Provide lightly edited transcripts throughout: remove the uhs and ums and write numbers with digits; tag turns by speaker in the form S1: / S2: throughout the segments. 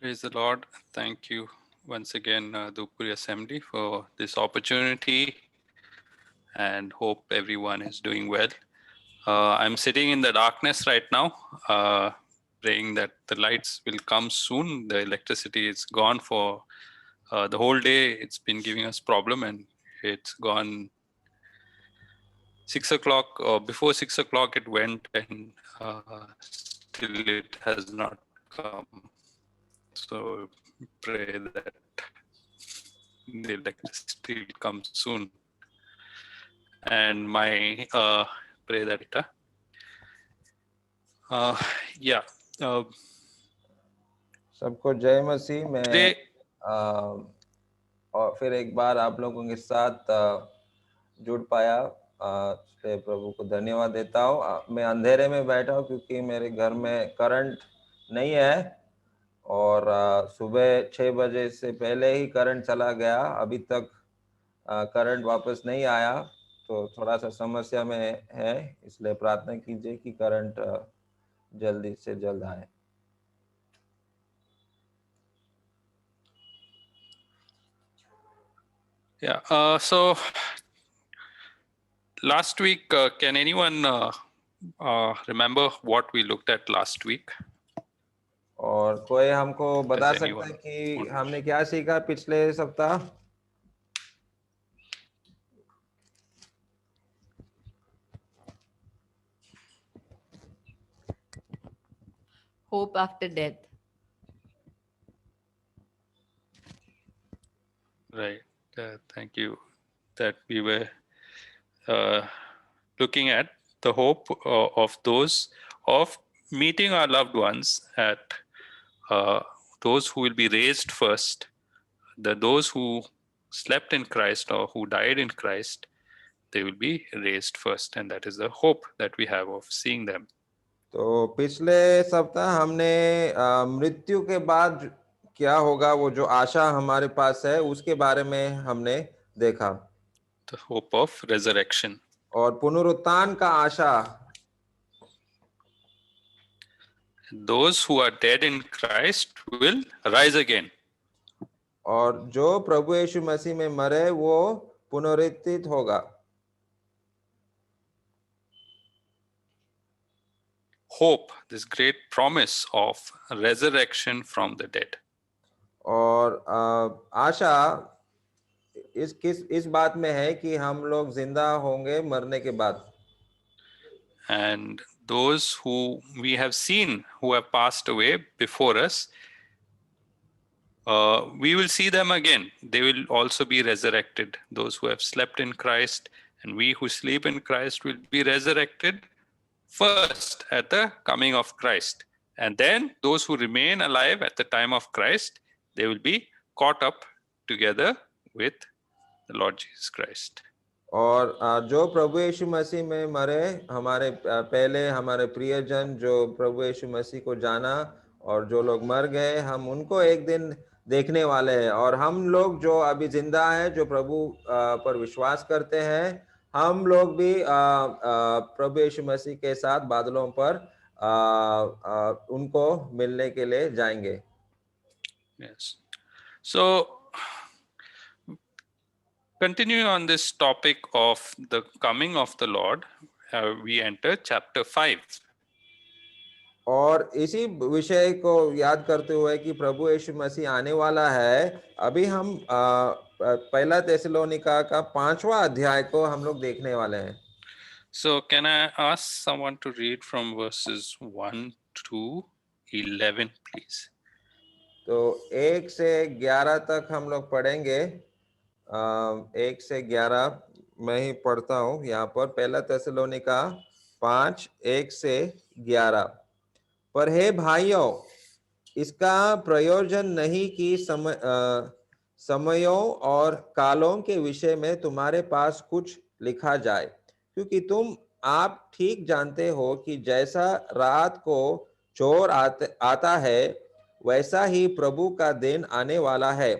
S1: Praise the Lord. Thank you once again, Dupuri Assembly, for this opportunity, and hope everyone is doing well. I'm sitting in the darkness right now, praying that the lights will come soon. The electricity is gone for the whole day. It's been giving us problem, and it's gone 6 o'clock, or before 6 o'clock it went, and still it has not come. So pray that the electricity will come soon. And my pray that yeah
S2: सबको जय मसीह। मैं
S1: today
S2: और फिर एक बार आप लोगों के साथ जुड़ पाया, इसलिए प्रभु को धन्यवाद देता हूँ। मैं अंधेरे में बैठा हूँ क्योंकि मेरे घर में करंट नहीं है और सुबह 6 बजे से पहले ही करंट चला गया। अभी तक करंट वापस नहीं आया, तो थोड़ा सा समस्या में है। इसलिए प्रार्थना कीजिए कि करंट जल्दी से जल्द आए।
S1: yeah so last week, can anyone remember what we looked at last week?
S2: और कोई हमको बता
S1: Does
S2: सकता है
S1: anyone
S2: कि
S1: want to
S2: हमने क्या सीखा पिछले सप्ताह?
S3: Hope after death.
S1: right thank you, that we were looking at the hope of those of meeting our loved ones, at those who will be raised first, those who slept in Christ or who died in Christ, they will be raised first, and that is the hope that we have of seeing them.
S2: तो पिछले सप्ताह हमने मृत्यु के बाद क्या होगा, वो जो आशा हमारे पास है उसके बारे में हमने देखा,
S1: The hope of resurrection.
S2: और पुनरुत्थान का आशा।
S1: Those who are dead in Christ will rise again.
S2: और जो प्रभु यीशु मसीह में मरे वो पुनरुत्थित होगा।
S1: Hope, this great promise of resurrection from the dead.
S2: और आशा इस बात में है कि हम लोग जिंदा होंगे मरने के बाद।
S1: And those who we have seen who have passed away before us, we will see them again. They will also be resurrected. Those who have slept in Christ, and we who sleep in Christ will be resurrected first at the coming of Christ. And then those who remain alive at the time of Christ, they will be caught up together with the Lord Jesus Christ.
S2: और जो प्रभु यीशु मसीह में मरे, हमारे पहले हमारे प्रियजन जो प्रभु यीशु मसीह को जाना और जो लोग मर गए, हम उनको एक दिन देखने वाले हैं। और हम लोग जो अभी जिंदा हैं, जो प्रभु पर विश्वास करते हैं, हम लोग भी प्रभु यीशु मसीह के साथ बादलों पर उनको मिलने के लिए जाएंगे।
S1: Yes. So, continuing on this topic of the coming of the Lord, we enter chapter 5.
S2: और इसी विषय को याद करते हुए कि प्रभु यीशु मसीह आने वाला है, अभी हम पहला थिस्सलुनीका का 5वां अध्याय को हम लोग देखने वाले हैं।
S1: So can I ask someone to read from verses 1 to 11, please?
S2: तो 1 से 11 तक हम लोग पढ़ेंगे। 1 से 11 मैं ही पढ़ता हूँ यहाँ पर। पहला थिस्सलुनीका 5 1 से 11। पर हे भाइयों, इसका प्रयोजन नहीं कि समयों और कालों के विषय में तुम्हारे पास कुछ लिखा जाए, क्योंकि तुम आप ठीक जानते हो कि जैसा रात को चोर आता है, वैसा ही प्रभु का दिन आने वाला है।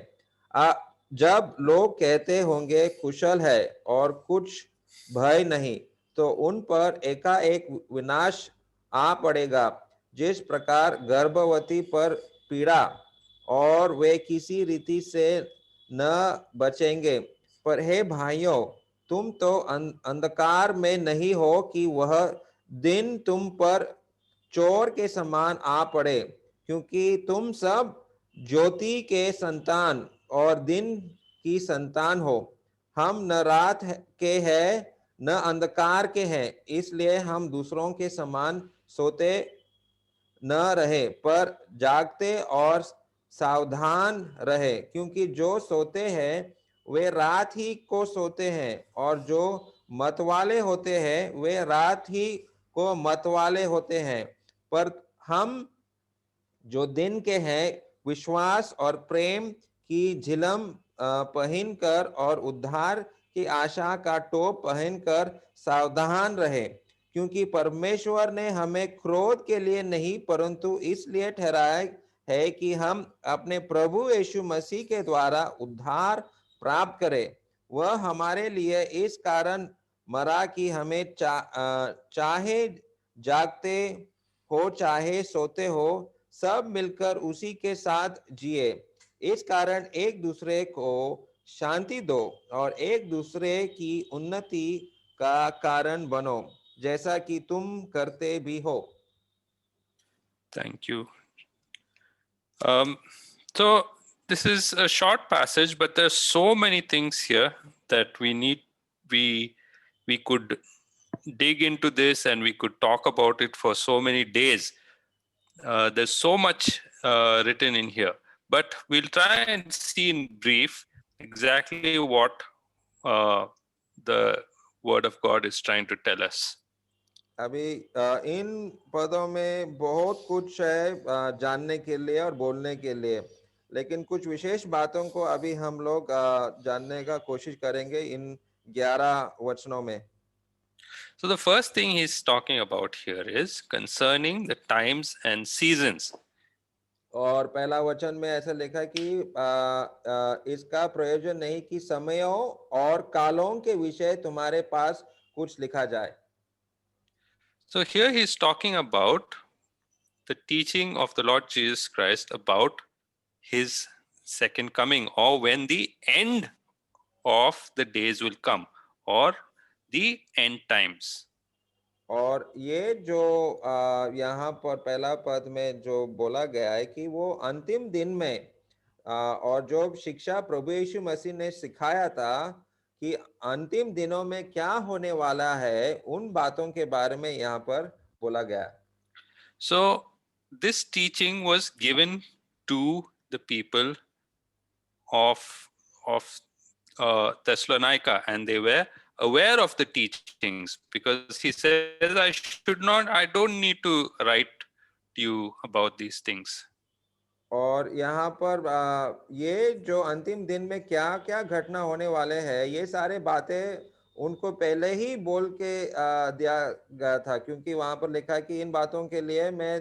S2: जब लोग कहते होंगे कुशल है और कुछ भय नहीं, तो उन पर एकाएक विनाश आ पड़ेगा। जिस प्रकार गर्भवती पर पीड़ा और वे किसी रीति से न बचेंगे। पर हे भाइयों, तुम तो अंधकार में नहीं हो कि वह दिन तुम पर चोर के समान आ पड़े, क्योंकि तुम सब ज्योति के संतान और दिन की संतान हो। हम न रात के हैं न अंधकार के हैं, इसलिए हम दूसरों के समान सोते न रहे, पर जागते और सावधान रहे, क्योंकि जो सोते हैं वे रात ही को सोते हैं, और जो मतवाले होते हैं वे रात ही को मतवाले होते हैं। पर हम जो दिन के हैं विश्वास और प्रेम की झिलम पहनकर और उद्धार की आशा का टोप पहनकर सावधान रहे, क्योंकि परमेश्वर ने हमें क्रोध के लिए नहीं परंतु इसलिए ठहराया है कि हम अपने प्रभु यीशु मसीह के द्वारा उद्धार प्राप्त करें। वह हमारे लिए इस कारण मरा कि हमें चाहे जागते हो चाहे सोते हो सब मिलकर उसी के साथ जिए। इस कारण एक दूसरे को शांति दो और एक दूसरे की उन्नति का कारण बनो, जैसा कि तुम करते भी हो।
S1: Thank you. So this is a short passage, but there's so many things here that we could dig into this and we could talk about it for so many days. There's so much written in here, but we'll try and see in brief exactly what the Word of God is trying to tell us.
S2: अभी इन पदों में बहुत कुछ है जानने के लिए और बोलने के लिए, लेकिन कुछ विशेष बातों को अभी हम लोग जानने का कोशिश करेंगे इन 11 वचनों में।
S1: So the first thing he's talking about here is concerning the times and seasons.
S2: और पहला वचन में ऐसा लिखा कि इसका प्रयोजन नहीं कि समयों और कालों के विषय तुम्हारे पास कुछ लिखा जाए।
S1: So here he's talking about the teaching of the Lord Jesus Christ about his second coming, or when the end of the days will come, or the end times.
S2: और ये जो यहाँ पर पहला पद में जो बोला गया है कि वो अंतिम दिन में और जो शिक्षा प्रभु यीशु मसीह ने सिखाया था कि अंतिम दिनों में क्या होने वाला है, उन बातों के बारे में यहाँ पर बोला गया।
S1: So this teaching was given to the people of Thessalonica, and they were aware of the teachings, because he says, I don't need to write to you about these things.
S2: और यहाँ पर ये जो अंतिम दिन में क्या क्या घटना होने वाले हैं, ये सारे बातें उनको पहले ही बोल के दिया गया था, क्योंकि वहां पर लिखा है कि इन बातों के लिए मैं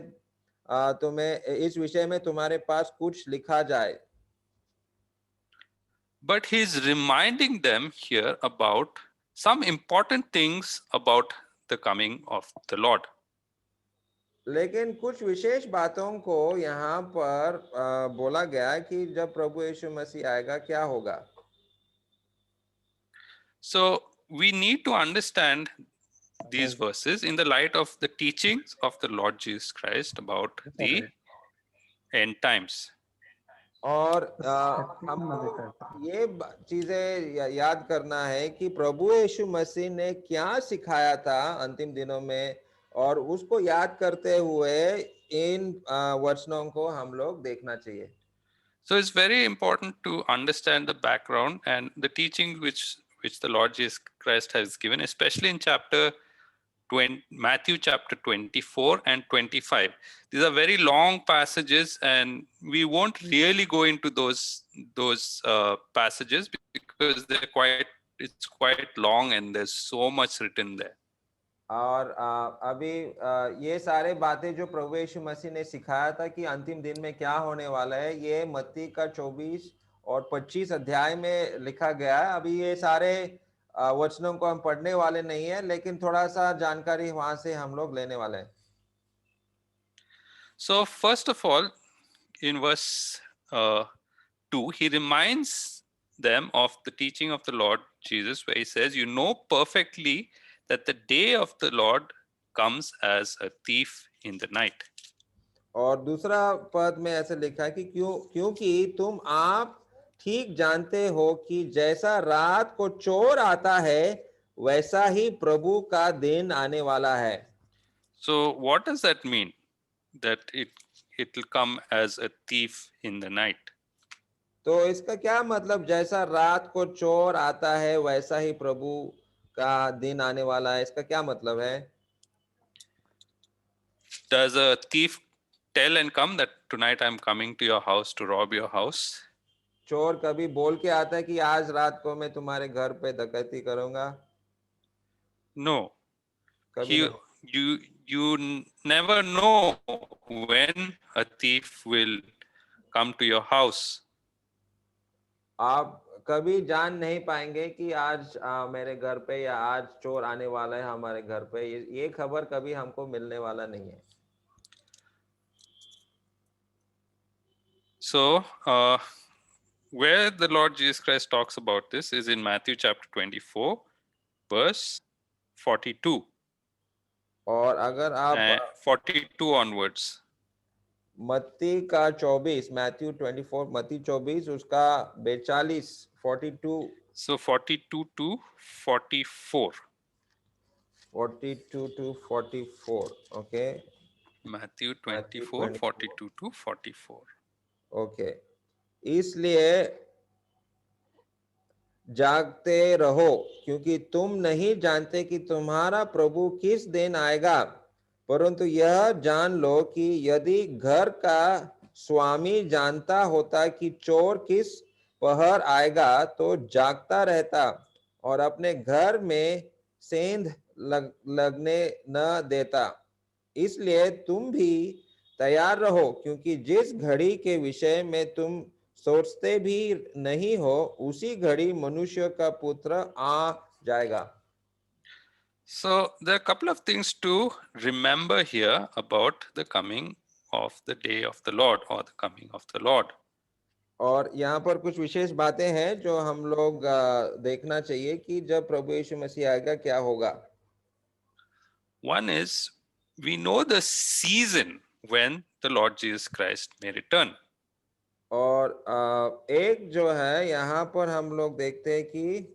S2: तुम्हें इस विषय में तुम्हारे पास कुछ लिखा जाए।
S1: But he's reminding them here about some important things about the coming of the Lord.
S2: लेकिन कुछ विशेष बातों को यहाँ पर बोला गया है कि जब प्रभु यीशु मसीह आएगा क्या होगा।
S1: So we need to understand these verses in the light of the teachings of the Lord Jesus Christ about the end times.
S2: और हमको ये चीजें याद करना है कि प्रभु यीशु मसीह ने क्या सिखाया था अंतिम दिनों में, और उसको याद करते हुए इन वचनों को हम लोग देखना चाहिए।
S1: So it's very important to understand the background and the teaching which the Lord Jesus Christ has given, especially in Matthew chapter 24 and 25. These are very long passages, and we won't really go into those passages because it's quite long and there's so much written there.
S2: और अभी ये सारे बातें जो प्रभु यीशु मसीह ने सिखाया था कि अंतिम दिन में क्या होने वाला है, ये मत्ती का 24 और 25 अध्याय में लिखा गया है। अभी ये सारे वचनों को हम पढ़ने वाले नहीं है, लेकिन थोड़ा सा जानकारी वहां से हम लोग लेने वाले हैं।
S1: So first of all, in verse 2, he reminds them of the teaching of the Lord Jesus, where he says, "You know perfectly that the day of the Lord comes as a thief in the night."
S2: और दूसरा पद में ऐसे लिखा है कि क्योंकि तुम आप ठीक जानते हो कि जैसा रात को चोर आता है वैसा ही प्रभु का दिन आने वाला है.
S1: So what does that mean? That it will come as a thief in the night.
S2: तो इसका क्या मतलब, जैसा रात को चोर आता है वैसा ही प्रभु का दिन आने वाला है, इसका क्या मतलब है?
S1: Does a thief tell and come that tonight I'm coming to your house to rob your house?
S2: चोर कभी बोल के आता है कि आज रात को मैं तुम्हारे घर पे डकैती करूंगा?
S1: No.
S2: कभी नहीं.
S1: You never know when a thief will come to your house.
S2: आप कभी जान नहीं पाएंगे कि आज मेरे घर पे या आज चोर आने वाला है हमारे घर पे, ये खबर कभी हमको मिलने वाला नहीं है.
S1: So, where the Lord Jesus Christ talks about this is in Matthew chapter 24, verse 42.
S2: और अगर आप
S1: 42 onwards.
S2: मत्ती का 24, मैथ्यू 24, मत्ती 24 उसका 42, 42.
S1: So 42 to 44.
S2: 42 to 44. Okay.
S1: Matthew 24, 42 to 44.
S2: Okay. इसलिए जागते रहो क्योंकि तुम नहीं जानते कि तुम्हारा प्रभु किस दिन आएगा, परंतु यह जान लो कि यदि घर का स्वामी जानता होता कि चोर किस पहर आएगा तो जागता रहता और अपने घर में सेंध लगने न देता. इसलिए तुम भी तैयार रहो क्योंकि जिस घड़ी के विषय में तुम सोचते भी नहीं हो उसी घड़ी मनुष्य का पुत्र आ जाएगा.
S1: So there are a couple of things to remember here about the coming of the day of the Lord or the coming of the Lord.
S2: और यहाँ पर कुछ विशेष बातें हैं जो हम लोग देखना चाहिए कि जब प्रभु यीशु मसीह आएगा क्या होगा.
S1: One is, we know the season when the Lord Jesus Christ may return.
S2: और एक जो है यहाँ पर हम लोग देखते हैं कि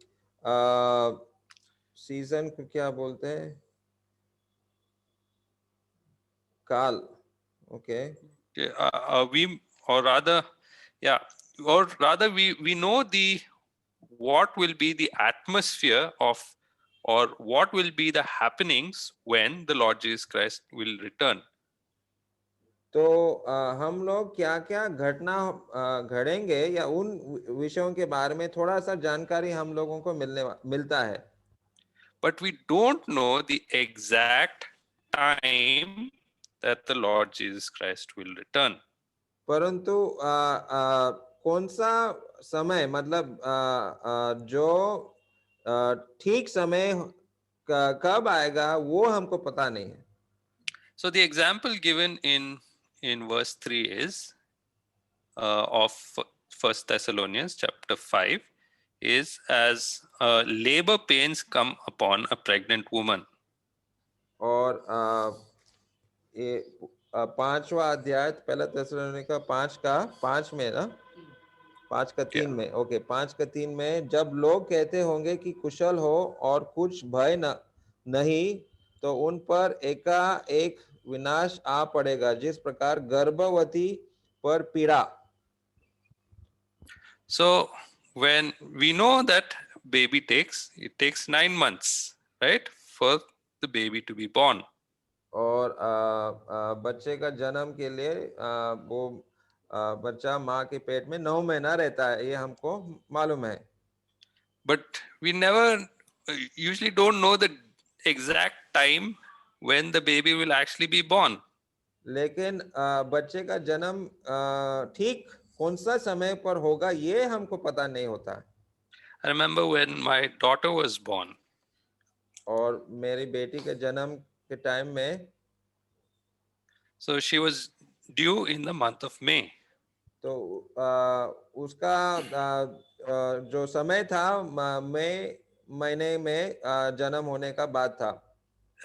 S2: सीजन को क्या बोलते हैं, काल. Okay.
S1: We know the what will be the atmosphere of, or what will be the happenings when the Lord Jesus Christ will return.
S2: तो हम लोग क्या क्या घटना घड़ेंगे या उन विषयों के बारे में थोड़ा सा जानकारी हम लोगों को मिलता है.
S1: But we don't know the exact time that the Lord Jesus Christ will return.
S2: परंतु कौन सा समय, मतलब जो ठीक समय कब आएगा वो हमको पता नहीं है.
S1: So the example given in verse 3 is of 1 Thessalonians chapter 5 is as labor pains come upon a pregnant woman.
S2: और ये 5वां अध्याय पहला थिस्सलुनीका 5 में ना, 5:3 में. ओके, 5:3 में जब लोग कहते होंगे कि कुशल हो और कुछ भय नहीं तो उन पर एकाएक विनाश आ पड़ेगा जिस प्रकार गर्भवती पर पीड़ा.
S1: So when we know that it takes 9 months, right, for the baby to be born.
S2: और बच्चे का जन्म के लिए वो बच्चा माँ के पेट में 9 महीना रहता है, ये हमको मालूम है.
S1: But we never usually don't know the exact time when the baby will actually be born.
S2: लेकिन बच्चे का जन्म ठीक कौन सा समय पर होगा ये हमको पता नहीं होता.
S1: I remember when my daughter was born.
S2: और मेरी बेटी के जन्म के टाइम में,
S1: So she was due in the month of May.
S2: तो उसका जो समय था मई महीने में जन्म होने का बाद था।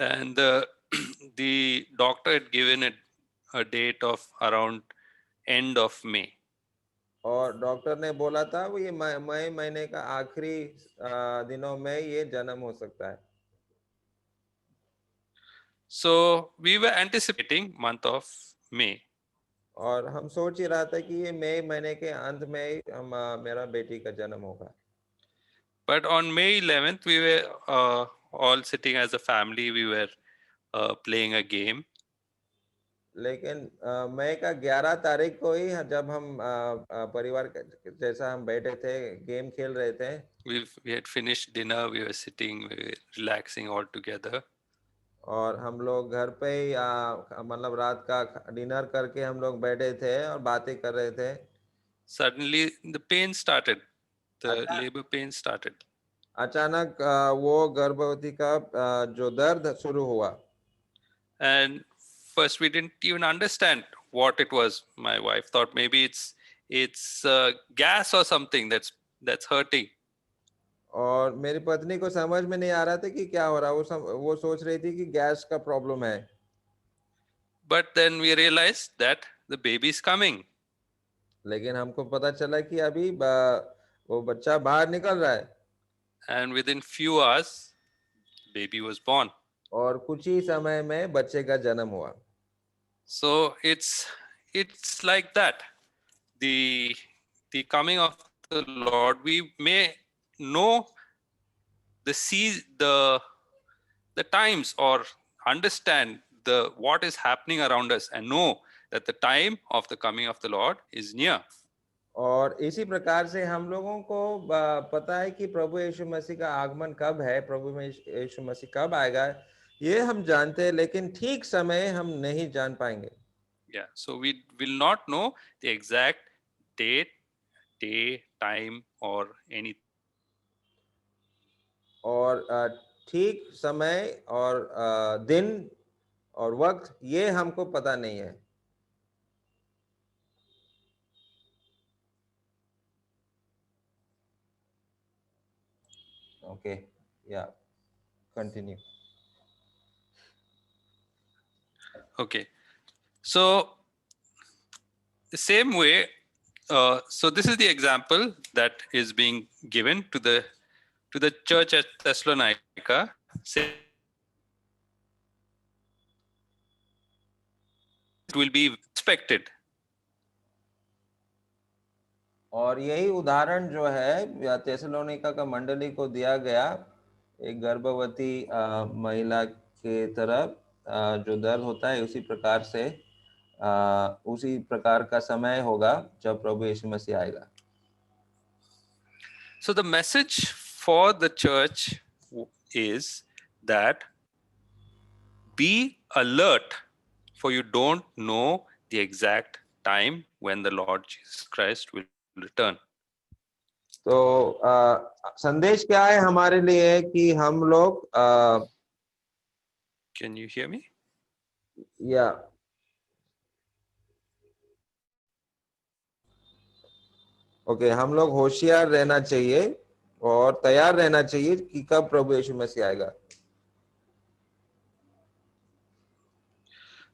S1: And the doctor had given it a date of around end of May.
S2: और डॉक्टर ने बोला था वो ये मई महीने का आखिरी दिनों में ये जन्म हो सकता है।
S1: So we were anticipating month of May.
S2: और हम सोच ही रहा था कि ये मई महीने के अंत में ही मेरा बेटी का जन्म होगा।
S1: But on May 11th, we were all sitting as a family. We were playing a game.
S2: लेकिन मई का 11 तारीख को ही जब हम परिवार जैसा हम बैठे थे गेम खेल रहे थे।
S1: We had finished dinner. We were sitting, we were relaxing all together.
S2: और हम लोग घर पे ही मतलब रात का डिनर करके हम लोग बैठे थे और बातें कर रहे थे।
S1: Suddenly, the pain started. The
S2: अच्छा।
S1: labor pain started.
S2: अचानक वो गर्भवती का जो दर्द शुरू हुआ।
S1: And first, we didn't even understand what it was. My wife thought maybe it's gas or something that's hurting.
S2: और मेरी पत्नी को समझ में नहीं आ रहा था कि क्या हो रहा है। वो सोच रही थी कि गैस का प्रॉब्लम है।
S1: But then we realized that the baby is coming.
S2: लेकिन हमको पता चला कि अभी वो बच्चा बाहर निकल रहा है।
S1: And within few hours, baby was born.
S2: और कुछ ही समय में बच्चे का जन्म हुआ।
S1: So it's like that. The coming of the Lord, we may know the times or understand the what is happening around us and know that the time of the coming of the Lord is near.
S2: और इसी प्रकार से हम लोगों को पता है कि प्रभु यीशु मसीह का आगमन कब है, प्रभु यीशु मसीह कब आएगा, ये हम जानते हैं, लेकिन ठीक समय हम नहीं जान पाएंगे।
S1: Yeah, so we will not know the exact date, day, time, or any.
S2: और ठीक समय और दिन और वक्त ये हमको पता नहीं है। ओके, या continue.
S1: Okay, so the same way. So this is the example that is being given to the church at Thessalonica. Say it will be expected.
S2: और यही उदाहरण जो है थेसलोनिका का मंडली को दिया गया, एक गर्भवती महिला के तरफ जो दर्द होता है उसी प्रकार से उसी प्रकार का समय होगा जब प्रभु यीशु मसीह आएगा।
S1: So the message for the church is that be alert, for you don't know the exact time when the Lord Jesus Christ will return.
S2: तो संदेश क्या है हमारे लिए कि हम लोग
S1: Can you hear me?
S2: या ओके, हम लोग होशियार रहना चाहिए और तैयार रहना चाहिए कि कब प्रभु यीशु मसीह आएगा।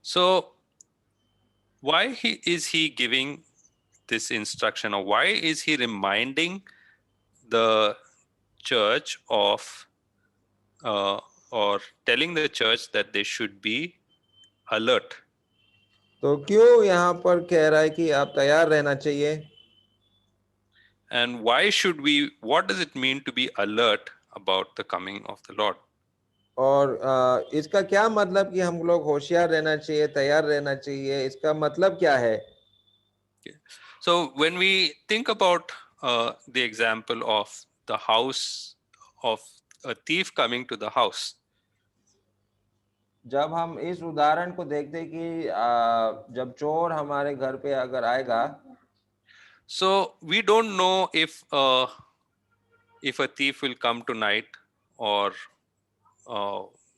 S1: So why is he giving this instruction, or why is he reminding the church of or telling the church that they should be alert?
S2: तो क्यों यहाँ पर कह रहा है कि आप तैयार रहना चाहिए?
S1: And why should we, what does it mean to be alert about the coming of the Lord?
S2: और इसका क्या मतलब कि हम लोग होशियार रहना चाहिए, तैयार रहना चाहिए, इसका मतलब क्या है?
S1: So when we think about the example of the house, of a thief coming to the house,
S2: जब हम इस उदाहरण को देखते हैं कि जब चोर हमारे घर पे अगर आएगा,
S1: so we don't know if a thief will come tonight, or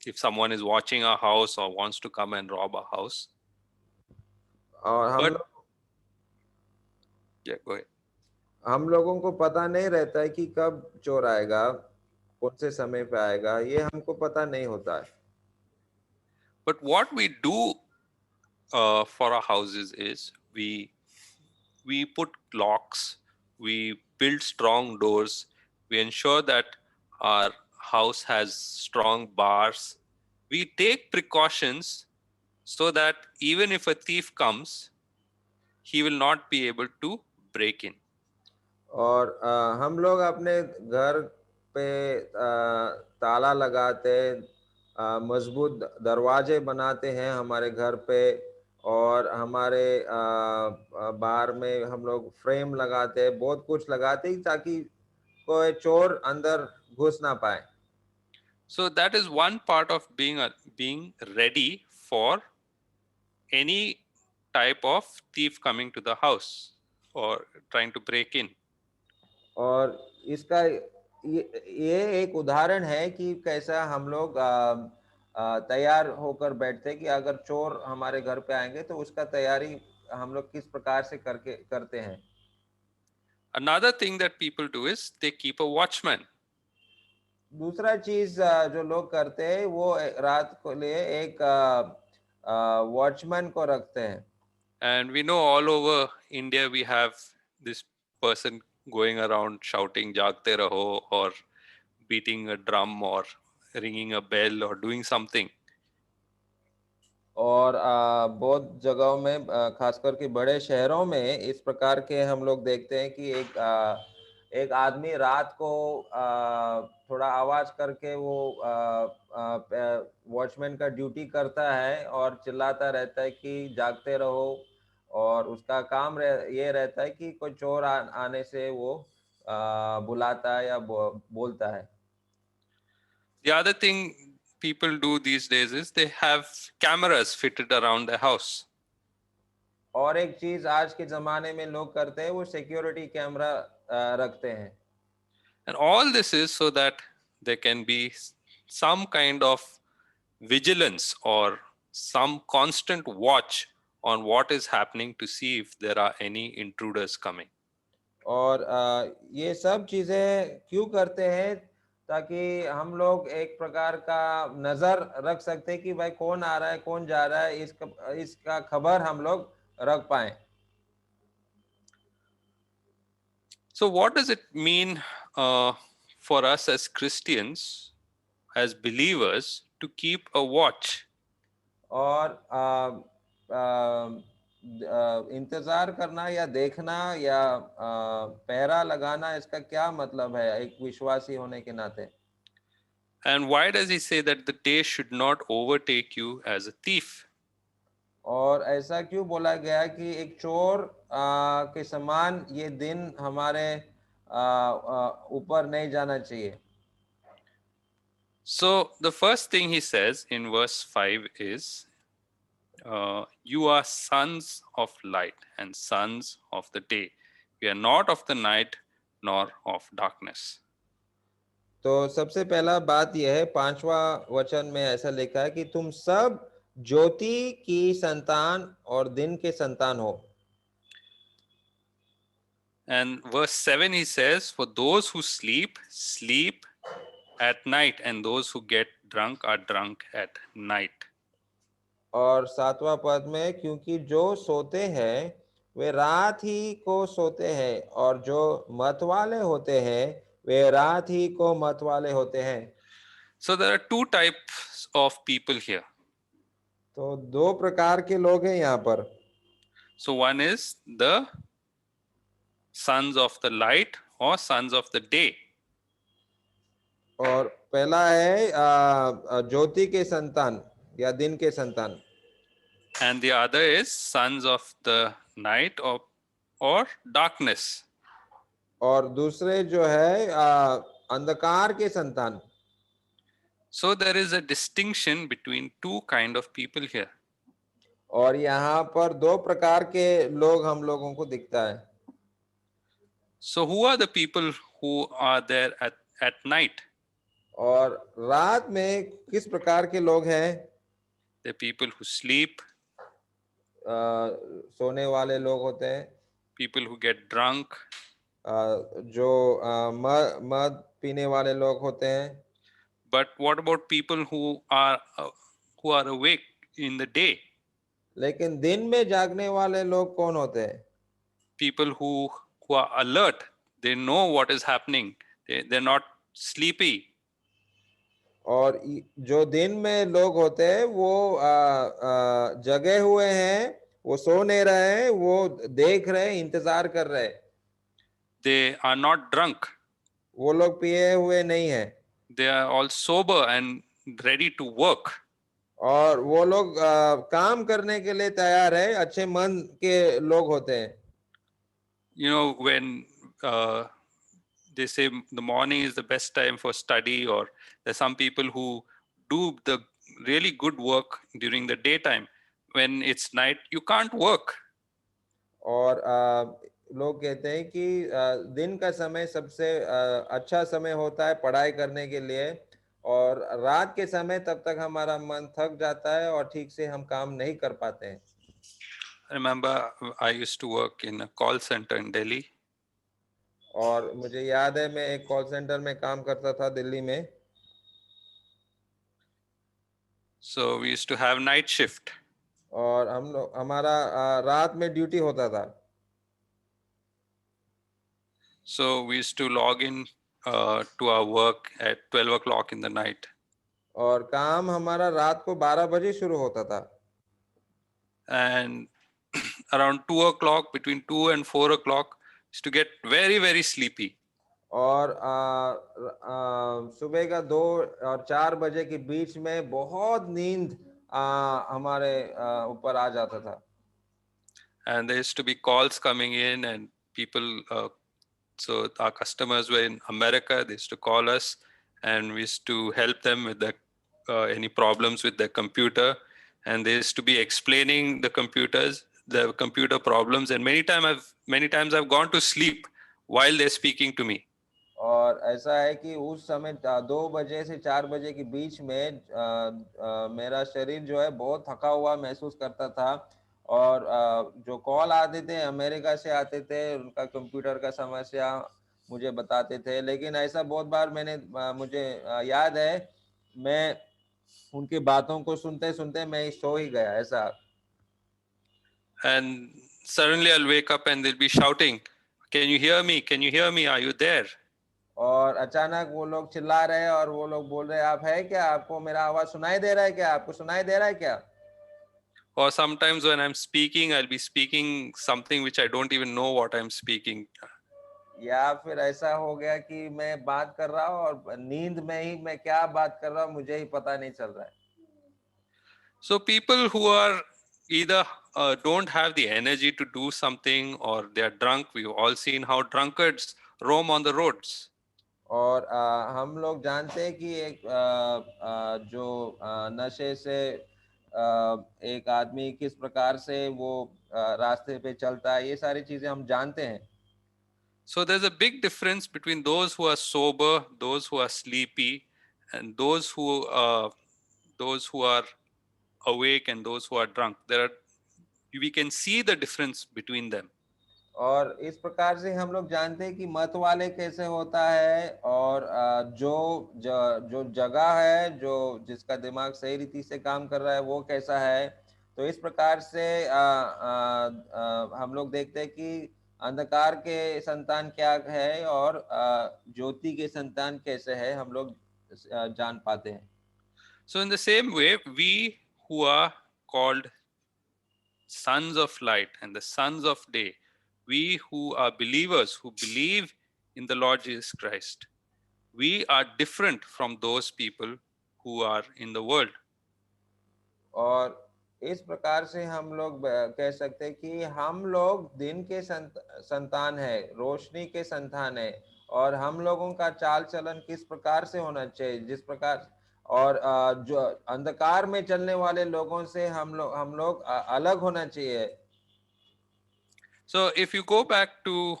S1: if someone is watching a house or wants to come and rob a house.
S2: और हम
S1: But
S2: लोग
S1: Yeah, go ahead.
S2: हम लोगों को पता नहीं रहता है कि कब चोर आएगा, कौन से समय पे आएगा, ये हमको पता नहीं होता है.
S1: But what we do for our houses is we put locks, we build strong doors, we ensure that our house has strong bars. We take precautions so that even if a thief comes, he will not be able to break in.
S2: और हम लोग अपने घर पे ताला लगाते, मजबूत दरवाजे बनाते हैं हमारे घर पे, और हमारे बाहर में हम लोग फ्रेम लगाते हैं, बहुत कुछ लगाते हैं ताकि कोई चोर अंदर घुस ना पाए.
S1: So that is one part of being ready for any type of thief coming to the house or trying to break in.
S2: और इसका ये एक उदाहरण है कि कैसा हम लोग तैयार होकर बैठते हैं कि अगर चोर हमारे घर पे आएंगे तो उसका तैयारी हम लोग किस प्रकार से करते हैं.
S1: Another thing that people do is they keep a watchman.
S2: दूसरा चीज जो लोग करते हैं वो रात को लिए एक वॉचमैन को रखते हैं.
S1: And we know all over India we have this person going around shouting "Jagte raho" or beating a drum or ringing a bell or doing something.
S2: और बहुत जगहों में खास करके बड़े शहरों में इस प्रकार के हम लोग देखते हैं कि एक आदमी रात को थोड़ा आवाज करके वो वॉचमैन का ड्यूटी करता है और चिल्लाता रहता है कि जागते रहो, और उसका काम ये रहता है कि कोई चोर आने से वो बुलाता है या बोलता है.
S1: The other thing people do these days is they have cameras fitted around the house.
S2: और एक चीज आज के जमाने में लोग करते हैं, वो सिक्योरिटी कैमरा रखते हैं.
S1: And all this is so that there can be some kind of vigilance or some constant watch on what is happening to see if there are any intruders coming.
S2: और ये सब चीजें क्यों करते हैं, ताकि हम लोग एक प्रकार का नजर रख सकते हैं कि भाई कौन आ रहा है, कौन जा रहा है, इसका खबर हम लोग रख पाए.
S1: So, what does it mean for us as Christians, as believers, to keep a watch?
S2: और इंतजार करना या देखना या पहरा लगाना, इसका क्या मतलब है एक विश्वासी होने के नाते.
S1: And why does he say that the day should not overtake you as a thief?
S2: और ऐसा क्यों बोला गया कि एक चोर के समान ये दिन हमारे ऊपर नहीं जाना चाहिए.
S1: So, the first thing he says in verse 5 is, you are sons of light and sons of the day. We are not of the night nor of darkness.
S2: तो सबसे पहला बात यह है, 5वां वचन में ऐसा लिखा है कि तुम सब ज्योति की संतान और दिन के संतान हो.
S1: And verse 7 he says, for those who sleep, sleep at night, and those who get drunk are drunk at night.
S2: और 7वां पद में, क्योंकि जो सोते हैं वे रात ही को सोते हैं, और जो मत वाले होते हैं वे रात ही को मत वाले होते हैं.
S1: So there are two types of people here.
S2: तो दो प्रकार के लोग हैं यहाँ पर.
S1: So one is the sons of the light or sons of the day.
S2: और पहला है ज्योति के संतान या दिन के संतान.
S1: And the other is sons of the night or darkness.
S2: और दूसरे जो है अंधकार के संतान.
S1: So there is a distinction between two kind of people here.
S2: और यहाँ पर दो प्रकार के लोग हम लोगों को दिखता है.
S1: So who are the people who are there at night?
S2: और रात में किस प्रकार के लोग हैं?
S1: The people who sleep,
S2: सोने वाले लोग होते हैं.
S1: people who get drunk,
S2: जो मद पीने वाले लोग होते हैं.
S1: but what about people who are awake in the day?
S2: लेकिन दिन में जागने वाले लोग कौन होते हैं?
S1: People who are alert, they know what is happening. They're not sleepy.
S2: और जो दिन में लोग होते हैं वो जगे हुए हैं, वो सो नहीं रहे हैं, वो देख रहे हैं, इंतजार कर रहे हैं.
S1: They are not drunk.
S2: वो लोग पिए हुए नहीं हैं.
S1: They are all sober and ready to work.
S2: और वो लोग काम करने के लिए तैयार है, अच्छे मन के लोग होते हैं.
S1: You know, when they say the morning is the best time for study, or there's some people who do the really good work during the daytime. When it's night, you can't work.
S2: और लोग कहते हैं कि दिन का समय सबसे अच्छा समय होता है पढ़ाई करने के लिए, और रात के समय तब तक हमारा मन थक जाता है और ठीक से हम काम नहीं कर पाते हैं.
S1: I remember I used to work in a call center in Delhi.
S2: और मुझे याद है मैं एक कॉल सेंटर में काम करता था दिल्ली में.
S1: So we used to have night shift.
S2: और हम लोग हमारा रात में ड्यूटी होता था.
S1: So we used to log in to our work at 12 o'clock in the night.
S2: और काम हमारा रात को 12 बजे शुरू होता था.
S1: And around 2 o'clock, between 2 and 4 o'clock, used to get very, very sleepy.
S2: और सुबह का 2 और 4 बजे के बीच में बहुत नींद हमारे ऊपर आ जाता था.
S1: And there used to be calls coming in, and people, so our customers were in America, they used to call us, and we used to help them with any problems with their computer. And they used to be explaining the computer problems. And many times I've gone to sleep while they're speaking to me.
S2: और ऐसा है कि उस समय 2 बजे से 4 बजे के बीच में मेरा शरीर जो है बहुत थका हुआ महसूस करता था. और जो कॉल आते थे अमेरिका से आते थे, उनका कंप्यूटर का समस्या मुझे बताते थे. लेकिन ऐसा बहुत बार मुझे याद है, मैं उनकी बातों को सुनते सुनते मैं सो ही गया ऐसा.
S1: And suddenly I'll wake up and they'll be shouting, "Can you hear me? Can you hear me? Are you there?"
S2: और अचानक वो लोग चिल्ला रहे हैं और वो लोग बोल रहे हैं, आप है क्या, आपको मेरा आवाज सुनाई दे रहा है क्या, आपको सुनाई दे रहा है क्या?
S1: Or sometimes when I'm speaking, I'll be speaking something which I don't even know what I'm speaking.
S2: या फिर ऐसा हो गया कि मैं बात कर रहा हूँ और नींद में ही मैं क्या बात कर रहा हूँ मुझे ही पता नहीं चल रहा है.
S1: So people who are either don't have the energy to do something, or they are drunk. We've all seen how drunkards roam on the roads.
S2: और हम लोग जानते हैं कि एक जो नशे से एक आदमी किस प्रकार से वो रास्ते पे चलता है, ये सारी चीजें हम जानते हैं.
S1: So there's a big difference between those who are sober, those who are sleepy, and those who are awake and those who are drunk. We can see the difference between them.
S2: और इस प्रकार से हम लोग जानते हैं कि मत वाले कैसे होता है, और जो जगह है, जो जिसका दिमाग सही रीति से काम कर रहा है वो कैसा है. तो इस प्रकार से हम लोग देखते हैं कि अंधकार के संतान क्या है और ज्योति के संतान कैसे है, हम लोग जान पाते हैं.
S1: So in the same way, we who are called sons of light and the sons of day, we who are believers, who believe in the Lord Jesus Christ, we are different from those people who are in the world.
S2: और इस प्रकार से हम लोग कह सकते हैं कि हम लोग दिन के संतान है, रोशनी के संतान है, और हम लोगों का चाल चलन किस प्रकार से होना चाहिए, जिस प्रकार, और जो अंधकार में चलने वाले लोगों से हम लोग अलग होना चाहिए.
S1: So if you go back to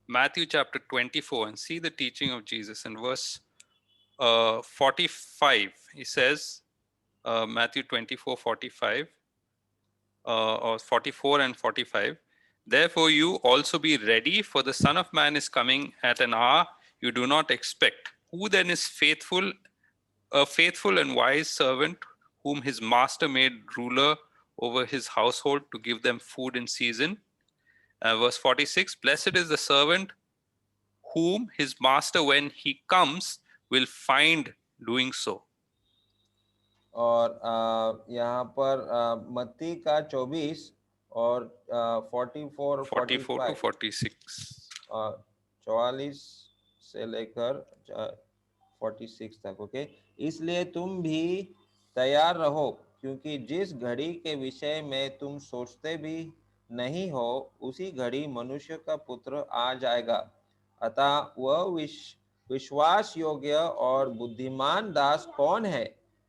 S1: Matthew chapter 24 and see the teaching of Jesus in verse 45, he says, Matthew 24:45, or 44 and 45. Therefore, you also be ready, for the Son of Man is coming at an hour you do not expect. Who then is faithful, a faithful and wise servant, whom his master made ruler over his household to give them food in season? Verse 46, blessed is the servant whom his master, when he comes, will find doing so.
S2: और यहाँ पर मत्ती का 24 और 44
S1: 44 to
S2: 45
S1: 46.
S2: 44 से लेकर 46 तक। Okay, इसलिए तुम भी तैयार रहो, क्योंकि जिस घड़ी के विषय में तुम सोचते भी नहीं हो, उसी घड़ी मनुष्य का पुत्र आ जाएगा। अतः वह विश्वास योग्य और बुद्धिमान दास कौन है,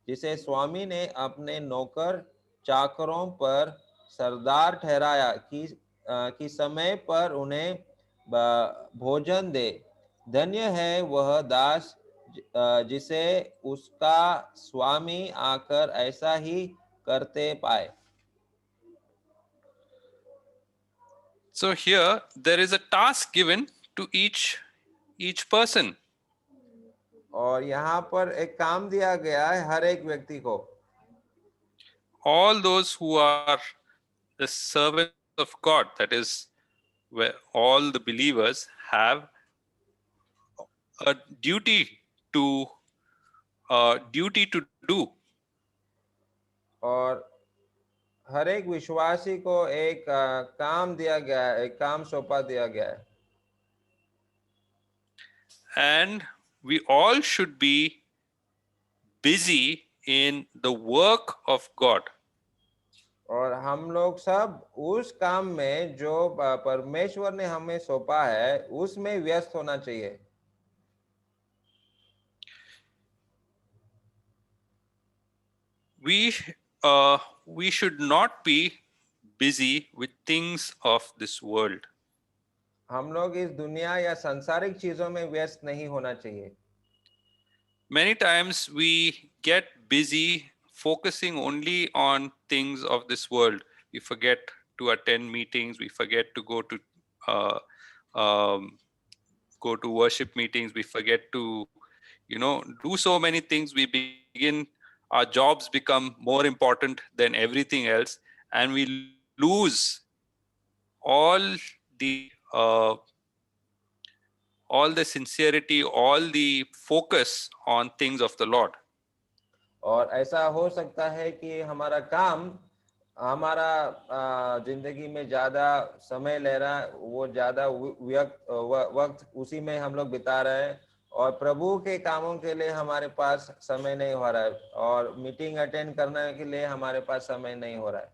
S2: जिसे स्वामी ने अपने नौकर चाकरों पर सरदार ठहराया कि समय पर उन्हें भोजन दे। धन्य है वह दास जिसे उसका स्वामी आकर ऐसा ही करते पाए।
S1: So here there is a task given to each person.
S2: और यहाँ पर एक काम दिया गया है हर एक व्यक्ति को।
S1: All those who are the servants of God, that is, where all the believers have a duty to do.
S2: और हर एक विश्वासी को एक काम दिया गया है, एक काम सौंपा दिया गया है।
S1: And we all should be busy in the work of God.
S2: और हम लोग सब उस काम में जो परमेश्वर ने हमें सौंपा है उसमें व्यस्त होना चाहिए।
S1: We should not be busy with things of this world.
S2: हम लोग इस दुनिया या सांसारिक चीजों में व्यस्त नहीं होना चाहिए।
S1: Many times we get busy focusing only on things of this world. We forget to attend meetings. We forget to go to worship meetings. We forget to, do so many things. Our jobs become more important than everything else, and we lose all the sincerity, all the focus on things of the Lord.
S2: और ऐसा हो सकता है कि हमारा काम हमारा जिंदगी में ज्यादा समय ले रहा है, वो ज्यादा वक्त उसी में हम लोग बिता रहे हैं, और प्रभु के कामों के लिए हमारे पास समय नहीं हो रहा है, और मीटिंग अटेंड करने के लिए हमारे पास समय नहीं हो रहा है।